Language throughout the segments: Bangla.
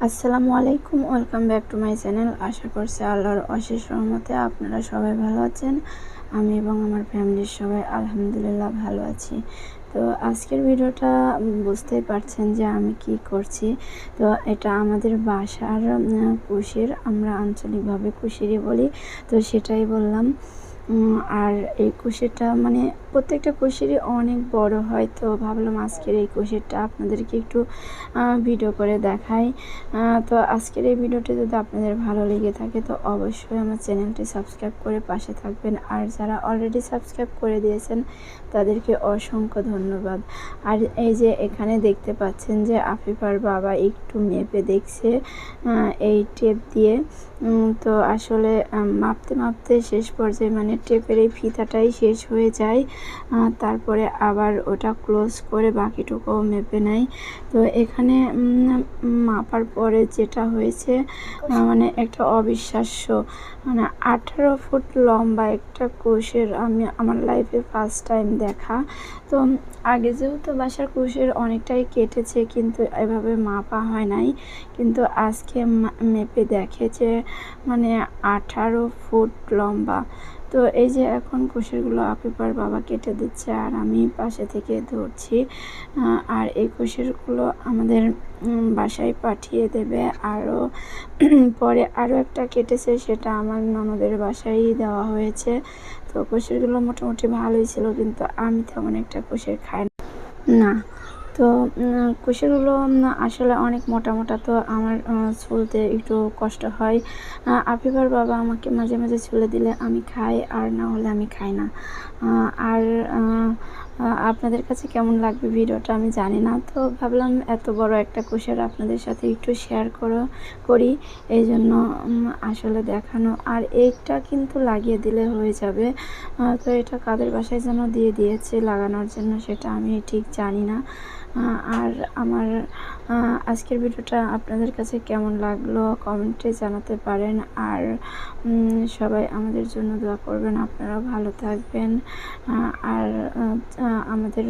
আসসালামু আলাইকুম, welcome back to my channel. আশা করছি আল্লাহর অশেষ রহমতে আপনারা সবাই ভালো আছেন। আমি এবং আমার ফ্যামিলির সবাই আলহামদুলিল্লাহ ভালো আছি। তো আজকের ভিডিওটা বুঝতেই পারছেন যে আমি কি করছি। তো এটা আমাদের বাসার কুশির, আমরা আঞ্চলিকভাবে কুশিরই বলি, তো সেটাই বললাম। আর এই কুশিরটা মানে প্রত্যেকটা কুশিরই অনেক বড় হয়, তো ভাবলাম আজকের এই কুশিরটা আপনাদেরকে একটু ভিডিও করে দেখাই। তো আজকের এই ভিডিওটি যদি আপনাদের ভালো লেগে থাকে তো অবশ্যই আমার চ্যানেলটি সাবস্ক্রাইব করে পাশে থাকবেন। আর যারা অলরেডি সাবস্ক্রাইব করে দিয়েছেন তাদেরকে অসংখ্য ধন্যবাদ। আর এই যে এখানে দেখতে পাচ্ছেন যে আফিফার বাবা একটু মেপে দেখছে এই টেপ দিয়ে। তো আসলে মাপতে মাপতে শেষ পর্যায়ে মানে টেপের এই ফিতাটাই শেষ হয়ে যায়, তারপরে আবার ওটা ক্লোজ করে বাকিটুকুও মেপে নেয়। তো এখানে মাপার পরে যেটা হয়েছে মানে একটা অবিশ্বাস্য, মানে 18 ফুট লম্বা একটা কুশের আমি আমার লাইফে ফার্স্ট টাইম দেখা। তো আগে যেহেতু বাসার কুশের অনেকটাই কেটেছে কিন্তু এভাবে মাপা হয় নাই, কিন্তু আজকে মেপে দেখেছে মানে 18 ফুট লম্বা। তো এই যে এখন কুশিরগুলো আফিফার বাবা কেটে দিচ্ছে আর আমি পাশে থেকে ধরছি। আর এই কুশিরগুলো আমাদের বাসায় পাঠিয়ে দেবে। আরও পরে আরও একটা কেটেছে, সেটা আমার ননদের বাসায় দেওয়া হয়েছে। তো কুশিরগুলো মোটামুটি ভালোই ছিল, কিন্তু আমি তেমন একটা কুশির খাই না। তো কুশিরগুলো আসলে অনেক মোটা মোটা, তো আমার ছুলতে একটু কষ্ট হয়। আফিফার বাবা আমাকে মাঝে মাঝে ছুলে দিলে আমি খাই, আর না হলে আমি খাই না। আর আপনাদের কাছে কেমন লাগবে ভিডিওটা আমি জানি না, তো ভাবলাম এত বড় একটা কুশির আপনাদের সাথে একটু শেয়ার করি, এই জন্য আসলে দেখানো। আর এইটা কিন্তু লাগিয়ে দিলে হয়ে যাবে। তো এটা কাদের বাসায় যেন দিয়ে দিয়েছে লাগানোর জন্য, সেটা আমি ঠিক জানি না। আর আমার আজকের ভিডিওটা আপনাদের কাছে কেমন লাগলো কমেন্টে জানাতে পারেন। আর সবাই আমাদের জন্য দোয়া করবেন, আপনারাও ভালো থাকবেন আর আমাদের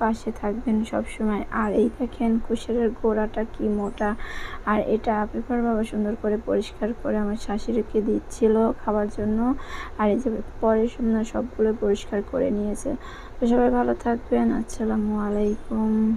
পাশে থাকবেন সব সময়। আর এই দেখেন কুশিরের গোড়াটা কি মোটা, আর এটা আফিফার বাবা সুন্দর করে পরিষ্কার করে আমার শাশুড়িকে দিচ্ছিল খাবার জন্য। আর এই যে পরে সবগুলো পরিষ্কার করে নিয়েছে। তো সবাই ভালো থাকবেন। আসসালামু আলাইকুম।